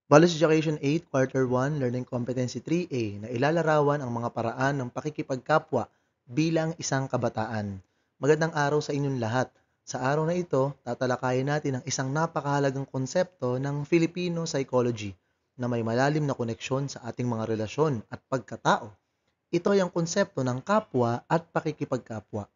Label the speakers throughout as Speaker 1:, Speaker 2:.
Speaker 1: College Education 8, Quarter 1, Learning Competency 3A na ilalarawan ang mga paraan ng pakikipagkapwa bilang isang kabataan. Magandang araw sa inyong lahat. Sa araw na ito, tatalakayin natin ang isang napakahalagang konsepto ng Filipino psychology na may malalim na koneksyon sa ating mga relasyon at pagkatao. Ito ay ang konsepto ng kapwa at pakikipagkapwa.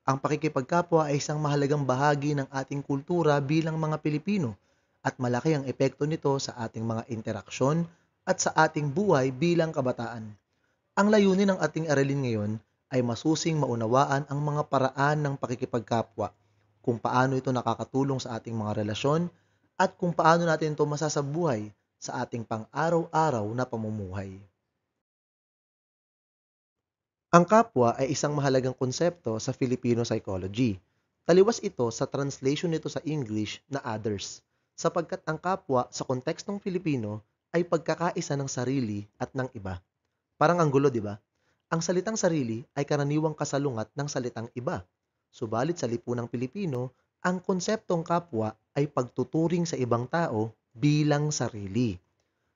Speaker 1: Ang pakikipagkapwa ay isang mahalagang bahagi ng ating kultura bilang mga Pilipino at malaki ang epekto nito sa ating mga interaksyon at sa ating buhay bilang kabataan. Ang layunin ng ating aralin ngayon ay masusing maunawaan ang mga paraan ng pakikipagkapwa, kung paano ito nakakatulong sa ating mga relasyon at kung paano natin ito masasabuhay sa ating pang-araw-araw na pamumuhay. Ang kapwa ay isang mahalagang konsepto sa Filipino psychology. Taliwas ito sa translation nito sa English na others, sapagkat ang kapwa sa kontekstong Filipino ay pagkakaisa ng sarili at ng iba. Parang ang gulo, di ba? Ang salitang sarili ay karaniwang kasalungat ng salitang iba. Subalit sa lipunang Pilipino, ang konseptong kapwa ay pagtuturing sa ibang tao bilang sarili.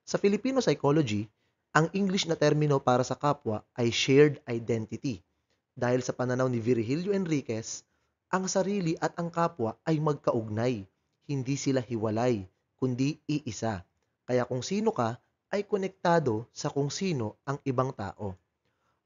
Speaker 1: Sa Filipino psychology, ang English na termino para sa kapwa ay shared identity. Dahil sa pananaw ni Virgilio Enriquez, ang sarili at ang kapwa ay magkaugnay. Hindi sila hiwalay, kundi iisa. Kaya kung sino ka, ay konektado sa kung sino ang ibang tao.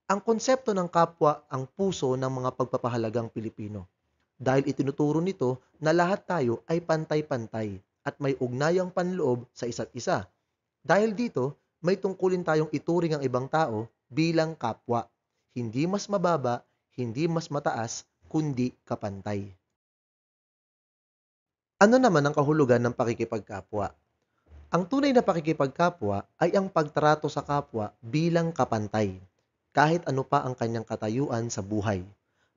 Speaker 1: Ang konsepto ng kapwa ang puso ng mga pagpapahalagang Pilipino. Dahil itinuturo nito na lahat tayo ay pantay-pantay at may ugnayang panloob sa isa't isa. Dahil dito, may tungkulin tayong ituring ang ibang tao bilang kapwa. Hindi mas mababa, hindi mas mataas, kundi kapantay. Ano naman ang kahulugan ng pakikipagkapwa? Ang tunay na pakikipagkapwa ay ang pagtrato sa kapwa bilang kapantay, kahit ano pa ang kanyang katayuan sa buhay.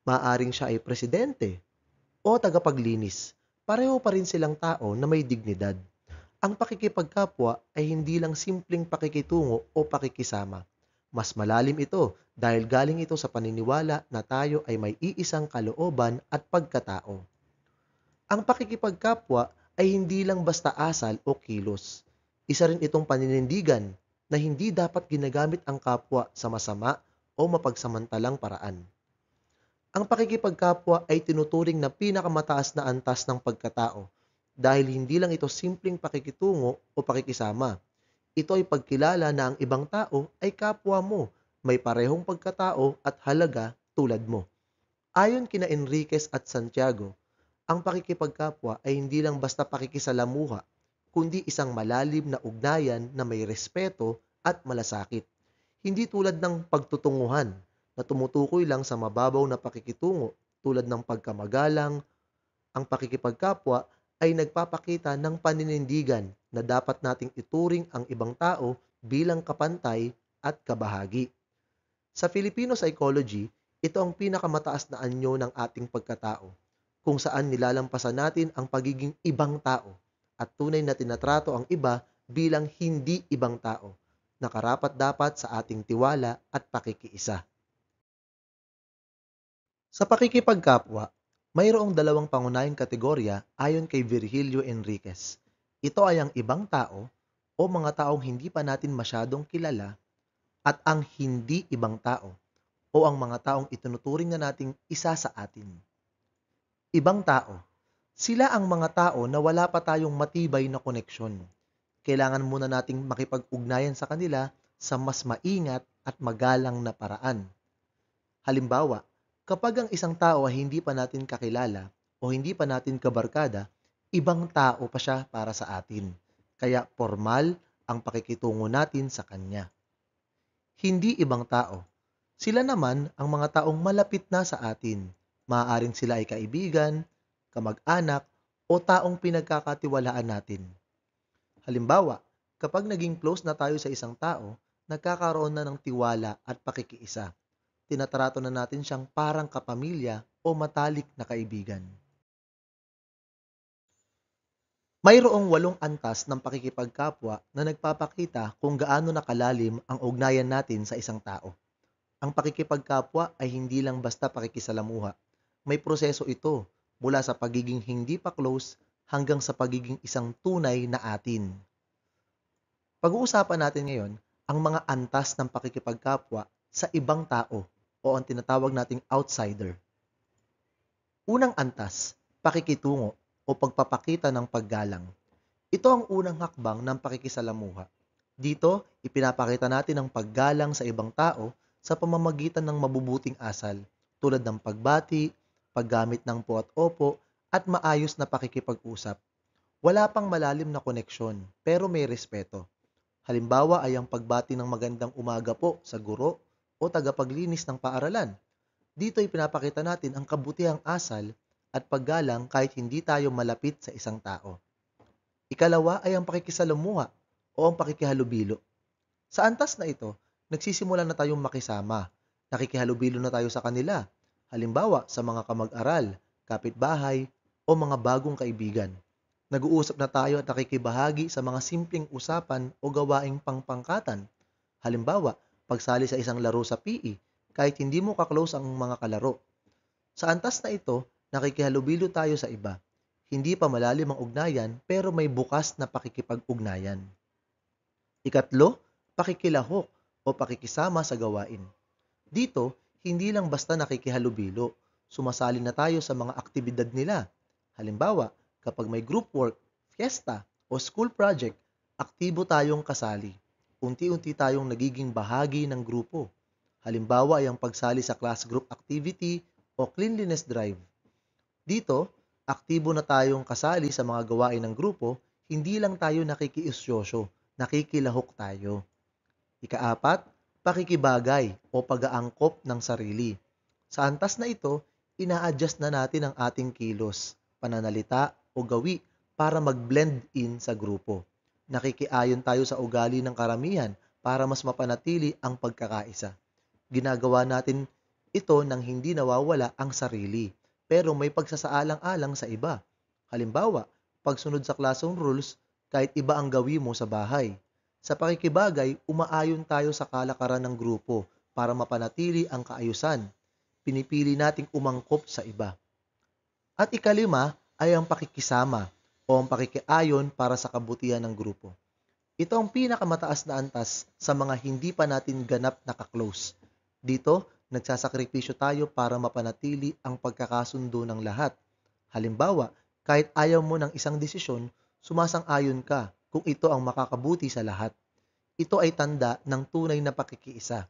Speaker 1: Maaring siya ay presidente o tagapaglinis, pareho pa rin silang tao na may dignidad. Ang pakikipagkapwa ay hindi lang simpleng pakikitungo o pakikisama. Mas malalim ito dahil galing ito sa paniniwala na tayo ay may iisang kalooban at pagkatao. Ang pakikipagkapwa ay hindi lang basta asal o kilos. Isa rin itong paninindigan na hindi dapat ginagamit ang kapwa sa masama o mapagsamantalang paraan. Ang pakikipagkapwa ay tinuturing na pinakamataas na antas ng pagkatao dahil hindi lang ito simpleng pakikitungo o pakikisama. Ito ay pagkilala na ang ibang tao ay kapwa mo, may parehong pagkatao at halaga tulad mo. Ayon kina Enriquez at Santiago, ang pakikipagkapwa ay hindi lang basta pakikisalamuha, kundi isang malalim na ugnayan na may respeto at malasakit. Hindi tulad ng pagtutunguhan na tumutukoy lang sa mababaw na pakikitungo tulad ng pagkamagalang. Ang pakikipagkapwa ay nagpapakita ng paninindigan na dapat nating ituring ang ibang tao bilang kapantay at kabahagi. Sa Filipino psychology, ito ang pinakamataas na anyo ng ating pagkatao, kung saan nilalampasan natin ang pagiging ibang tao at tunay na tinatrato ang iba bilang hindi ibang tao, na karapat-dapat sa ating tiwala at pakikiisa. Sa pakikipagkapwa, mayroong dalawang pangunahing kategorya ayon kay Virgilio Enriquez. Ito ay ang ibang tao o mga taong hindi pa natin masyadong kilala at ang hindi ibang tao o ang mga taong itinuturing na nating isa sa atin. Ibang tao. Sila ang mga tao na wala pa tayong matibay na koneksyon. Kailangan muna nating makipag-ugnayan sa kanila sa mas maingat at magalang na paraan. Halimbawa, kapag ang isang tao ay hindi pa natin kakilala o hindi pa natin kabarkada, ibang tao pa siya para sa atin. Kaya formal ang pakikitungo natin sa kanya. Hindi ibang tao. Sila naman ang mga taong malapit na sa atin. Maaaring sila ay kaibigan, kamag-anak, o taong pinagkakatiwalaan natin. Halimbawa, kapag naging close na tayo sa isang tao, nagkakaroon na ng tiwala at pakikiisa. Tinatrato na natin siyang parang kapamilya o matalik na kaibigan. Mayroong 8 antas ng pakikipagkapwa na nagpapakita kung gaano nakalalim ang ugnayan natin sa isang tao. Ang pakikipagkapwa ay hindi lang basta pakikisalamuha. May proseso ito mula sa pagiging hindi pa close hanggang sa pagiging isang tunay na atin. Pag-uusapan natin ngayon ang mga antas ng pakikipagkapwa sa ibang tao o ang tinatawag nating outsider. Unang antas, pakikitungo o pagpapakita ng paggalang. Ito ang unang hakbang ng pakikisalamuha. Dito, ipinapakita natin ang paggalang sa ibang tao sa pamamagitan ng mabubuting asal tulad ng pagbati, paggamit ng po at opo, at maayos na pakikipag-usap. Wala pang malalim na koneksyon, pero may respeto. Halimbawa ay ang pagbati ng magandang umaga po sa guro o tagapaglinis ng paaralan. Dito ay pinapakita natin ang kabutihang asal at paggalang kahit hindi tayo malapit sa isang tao. Ikalawa ay ang pakikisalamuha o ang pakikihalubilo. Sa antas na ito, nagsisimula na tayong makisama. Nakikihalubilo na tayo sa kanila. Halimbawa, sa mga kamag-aral, kapitbahay, o mga bagong kaibigan. Nag-uusap na tayo at nakikibahagi sa mga simpleng usapan o gawaing pangpangkatan. Halimbawa, pagsali sa isang laro sa PE, kahit hindi mo kaklose ang mga kalaro. Sa antas na ito, nakikihalubilo tayo sa iba. Hindi pa malalim ang ugnayan, pero may bukas na pakikipag-ugnayan. Ikatlo, pakikilahok o pakikisama sa gawain. Dito, hindi lang basta nakikihalubilo, sumasali na tayo sa mga aktibidad nila. Halimbawa, kapag may group work, fiesta, o school project, aktibo tayong kasali. Unti-unti tayong nagiging bahagi ng grupo. Halimbawa ay ang pagsali sa class group activity o cleanliness drive. Dito, aktibo na tayong kasali sa mga gawain ng grupo, hindi lang tayo nakikiusyosyo, nakikilahok tayo. Ikaapat, pakikibagay o pag-aangkop ng sarili. Sa antas na ito, ina-adjust na natin ang ating kilos, pananalita o gawi para mag-blend in sa grupo. Nakikiayon tayo sa ugali ng karamihan para mas mapanatili ang pagkakaisa. Ginagawa natin ito nang hindi nawawala ang sarili, pero may pagsasaalang-alang sa iba. Halimbawa, pagsunod sa klaseng rules kahit iba ang gawi mo sa bahay. Sa pakikibagay, umaayon tayo sa kalakaran ng grupo para mapanatili ang kaayusan. Pinipili nating umangkop sa iba. At ikalima ay ang pakikisama o ang pakikiayon para sa kabutihan ng grupo. Ito ang pinakamataas na antas sa mga hindi pa natin ganap na ka-close. Dito, nagsasakripisyo tayo para mapanatili ang pagkakasundo ng lahat. Halimbawa, kahit ayaw mo ng isang desisyon, sumasang-ayon ka kung ito ang makakabuti sa lahat. Ito ay tanda ng tunay na pakikiisa.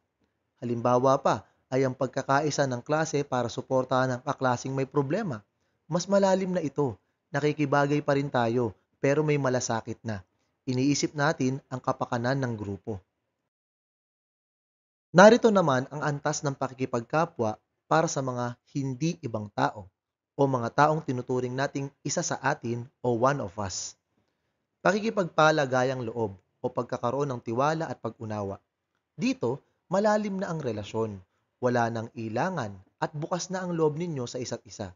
Speaker 1: Halimbawa pa ay ang pagkakaisa ng klase para suportahan ang kaklaseng may problema. Mas malalim na ito, nakikibagay pa rin tayo pero may malasakit na. Iniisip natin ang kapakanan ng grupo. Narito naman ang antas ng pakikipagkapwa para sa mga hindi ibang tao o mga taong tinuturing nating isa sa atin o one of us. Pakikipagpalagayang loob o pagkakaroon ng tiwala at pag-unawa. Dito, malalim na ang relasyon, wala nang ilangan at bukas na ang loob ninyo sa isa't isa.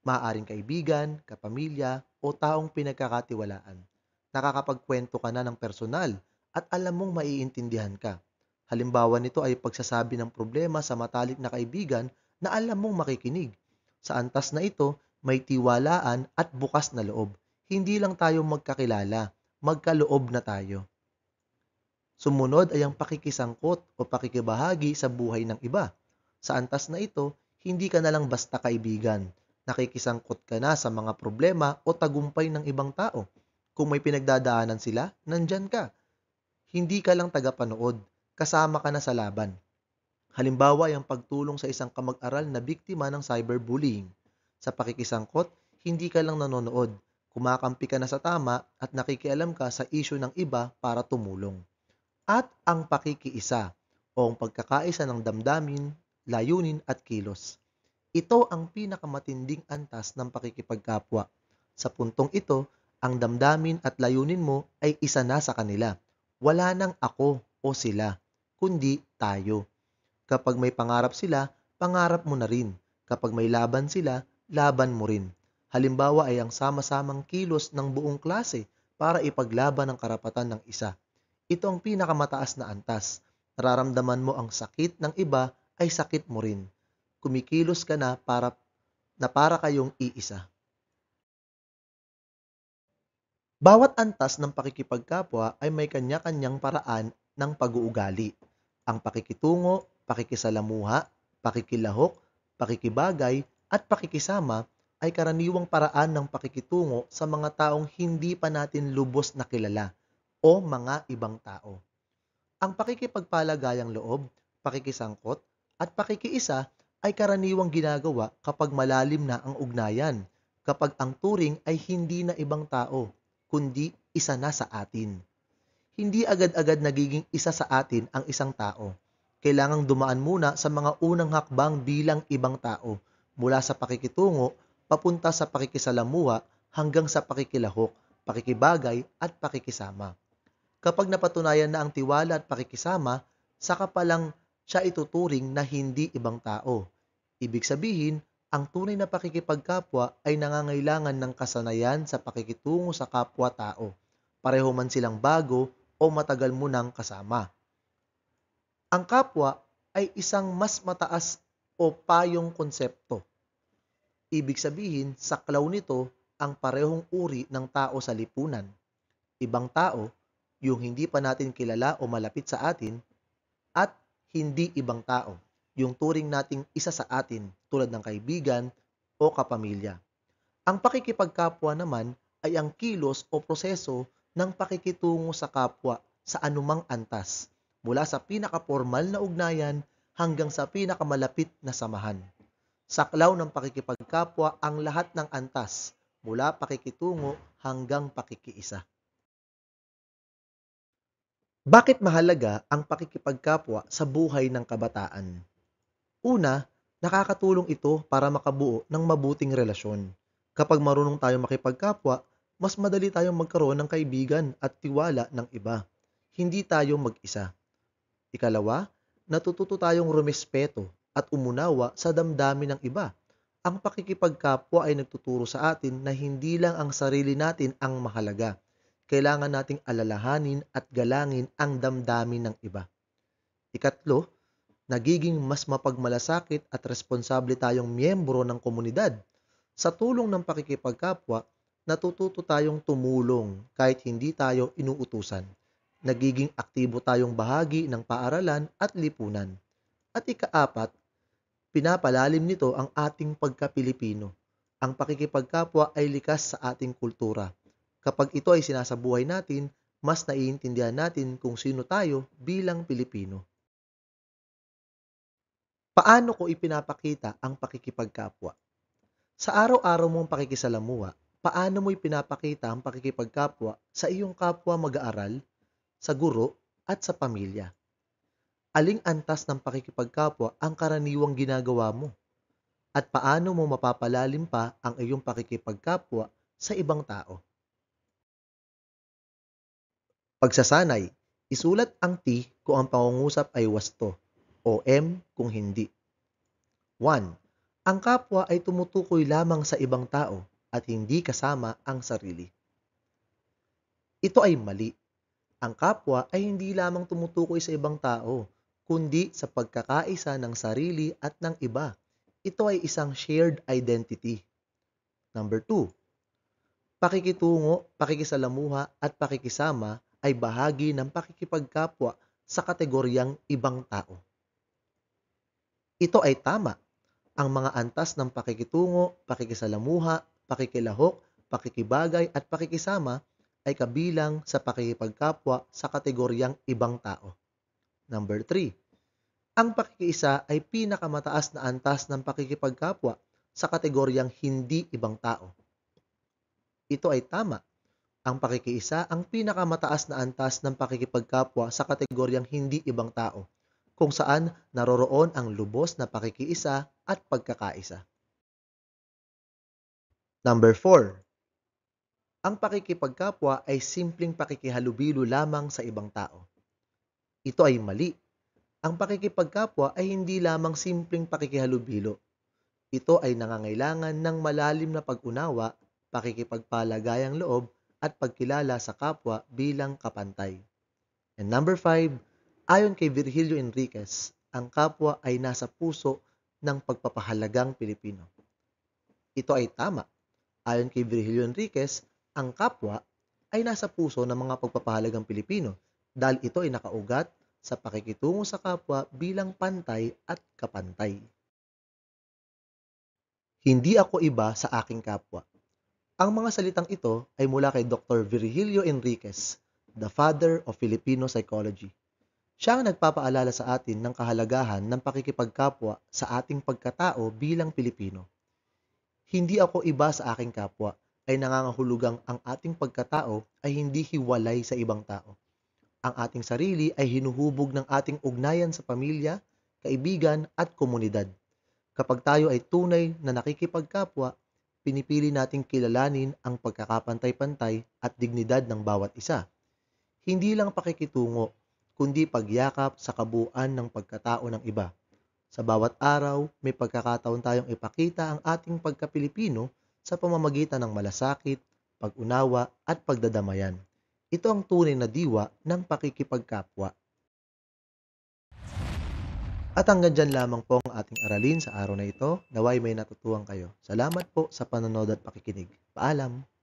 Speaker 1: Maaaring kaibigan, kapamilya o taong pinagkakatiwalaan. Nakakapagkwento ka na ng personal at alam mong maiintindihan ka. Halimbawa nito ay pagsasabi ng problema sa matalik na kaibigan na alam mong makikinig. Sa antas na ito, may tiwalaan at bukas na loob. Hindi lang tayo magkakilala, magkaloob na tayo. Sumunod ay ang pakikisangkot o pakikibahagi sa buhay ng iba. Sa antas na ito, hindi ka na lang basta kaibigan. Nakikisangkot ka na sa mga problema o tagumpay ng ibang tao. Kung may pinagdadaanan sila, nandyan ka. Hindi ka lang tagapanood, kasama ka na sa laban. Halimbawa ay ang pagtulong sa isang kamag-aral na biktima ng cyberbullying. Sa pakikisangkot, hindi ka lang nanonood, kumakampi ka na sa tama at nakikialam ka sa isyu ng iba para tumulong. At ang pakikiisa o ang pagkakaisa ng damdamin, layunin at kilos. Ito ang pinakamatinding antas ng pakikipagkapwa. Sa puntong ito, ang damdamin at layunin mo ay isa na sa kanila. Wala nang ako o sila, kundi tayo. Kapag may pangarap sila, pangarap mo na rin. Kapag may laban sila, laban mo rin. Halimbawa ay ang sama-samang kilos ng buong klase para ipaglaban ang karapatan ng isa. Ito ang pinakamataas na antas. Nararamdaman mo ang sakit ng iba ay sakit mo rin. Kumikilos ka na para kayong iisa. Bawat antas ng pakikipagkapwa ay may kanya-kanyang paraan ng pag-uugali. Ang pakikitungo, pakikisalamuha, pakikilahok, pakikibagay, at pakikisama ay karaniwang paraan ng pakikitungo sa mga taong hindi pa natin lubos na kilala o mga ibang tao. Ang pakikipagpalagayang loob, pakikisangkot, at pakikiisa ay karaniwang ginagawa kapag malalim na ang ugnayan, kapag ang turing ay hindi na ibang tao, kundi isa na sa atin. Hindi agad-agad nagiging isa sa atin ang isang tao. Kailangang dumaan muna sa mga unang hakbang bilang ibang tao, mula sa pakikitungo, papunta sa pakikisalamuha, hanggang sa pakikilahok, pakikibagay, at pakikisama. Kapag napatunayan na ang tiwala at pakikisama, saka pa lang siya ituturing na hindi ibang tao. Ibig sabihin, ang tunay na pakikipagkapwa ay nangangailangan ng kasanayan sa pakikitungo sa kapwa-tao. Pareho man silang bago o matagal mo nang kasama. Ang kapwa ay isang mas mataas o payong konsepto. Ibig sabihin, saklaw nito ang parehong uri ng tao sa lipunan. Ibang tao, yung hindi pa natin kilala o malapit sa atin, at hindi ibang tao, yung turing nating isa sa atin tulad ng kaibigan o kapamilya. Ang pakikipagkapwa naman ay ang kilos o proseso ng pakikitungo sa kapwa sa anumang antas, mula sa pinakapormal na ugnayan hanggang sa pinakamalapit na samahan. Saklaw ng pakikipagkapwa ang lahat ng antas, mula pakikitungo hanggang pakikiisa. Bakit mahalaga ang pakikipagkapwa sa buhay ng kabataan? Una, nakakatulong ito para makabuo ng mabuting relasyon. Kapag marunong tayong makipagkapwa, mas madali tayong magkaroon ng kaibigan at tiwala ng iba. Hindi tayo mag-isa. Ikalawa, natututo tayong rumespeto at umunawa sa damdamin ng iba. Ang pakikipagkapwa ay nagtuturo sa atin na hindi lang ang sarili natin ang mahalaga. Kailangan nating alalahanin at galangin ang damdamin ng iba. Ikatlo, nagiging mas mapagmalasakit at responsable tayong miyembro ng komunidad. Sa tulong ng pakikipagkapwa, natututo tayong tumulong kahit hindi tayo inuutusan. Nagiging aktibo tayong bahagi ng paaralan at lipunan. At ikaapat, pinapalalim nito ang ating pagka-Pilipino. Ang pakikipagkapwa ay likas sa ating kultura. Kapag ito ay sinasabuhay natin, mas naiintindihan natin kung sino tayo bilang Pilipino. Paano ko ipinapakita ang pakikipagkapwa? Sa araw-araw mong pakikisalamuha, paano mo ipinapakita ang pakikipagkapwa sa iyong kapwa mag-aaral, sa guro, at sa pamilya? Aling antas ng pakikipagkapwa ang karaniwang ginagawa mo? At paano mo mapapalalim pa ang iyong pakikipagkapwa sa ibang tao? Pagsasanay, isulat ang T kung ang pangungusap ay wasto o M kung hindi. 1. Ang kapwa ay tumutukoy lamang sa ibang tao at hindi kasama ang sarili. Ito ay mali. Ang kapwa ay hindi lamang tumutukoy sa ibang tao, kundi sa pagkakaisa ng sarili at ng iba. Ito ay isang shared identity. Number 2. Pakikitungo, pakikisalamuha at pakikisama ay bahagi ng pakikipagkapwa sa kategoryang ibang tao. Ito ay tama. Ang mga antas ng pakikitungo, pakikisalamuha, pakikilahok, pakikibagay at pakikisama ay kabilang sa pakikipagkapwa sa kategoryang ibang tao. Number 3. Ang pakikiisa ay pinakamataas na antas ng pakikipagkapwa sa kategoryang hindi ibang tao. Ito ay tama. Ang pakikiisa ang pinakamataas na antas ng pakikipagkapwa sa kategoryang hindi ibang tao, kung saan naroroon ang lubos na pakikiisa at pagkakaisa. Number 4. Ang pakikipagkapwa ay simpleng pakikihalubilo lamang sa ibang tao. Ito ay mali. Ang pakikipagkapwa ay hindi lamang simpleng pakikihalubilo. Ito ay nangangailangan ng malalim na pag-unawa, pakikipagpalagayang loob, at pagkilala sa kapwa bilang kapantay. And number 5, ayon kay Virgilio Enriquez, ang kapwa ay nasa puso ng pagpapahalagang Pilipino. Ito ay tama. Ayon kay Virgilio Enriquez, ang kapwa ay nasa puso ng mga pagpapahalagang Pilipino dahil ito ay nakaugat sa pakikitungo sa kapwa bilang pantay at kapantay. Hindi ako iba sa aking kapwa. Ang mga salitang ito ay mula kay Dr. Virgilio Enriquez, the father of Filipino psychology. Siya ang nagpapaalala sa atin ng kahalagahan ng pakikipagkapwa sa ating pagkatao bilang Pilipino. Hindi ako iba sa aking kapwa ay nangangahulugang ang ating pagkatao ay hindi hiwalay sa ibang tao. Ang ating sarili ay hinuhubog ng ating ugnayan sa pamilya, kaibigan at komunidad. Kapag tayo ay tunay na nakikipagkapwa, pinipili nating kilalanin ang pagkakapantay-pantay at dignidad ng bawat isa. Hindi lang pakikitungo, kundi pagyakap sa kabuuan ng pagkatao ng iba. Sa bawat araw, may pagkakataon tayong ipakita ang ating pagka-Pilipino sa pamamagitan ng malasakit, pag-unawa at pagdadamayan. Ito ang tunay na diwa ng pakikipagkapwa. At hanggang dyan lamang po ang ating aralin sa araw na ito. Naway may natutuhan kayo. Salamat po sa panonood at pakikinig. Paalam!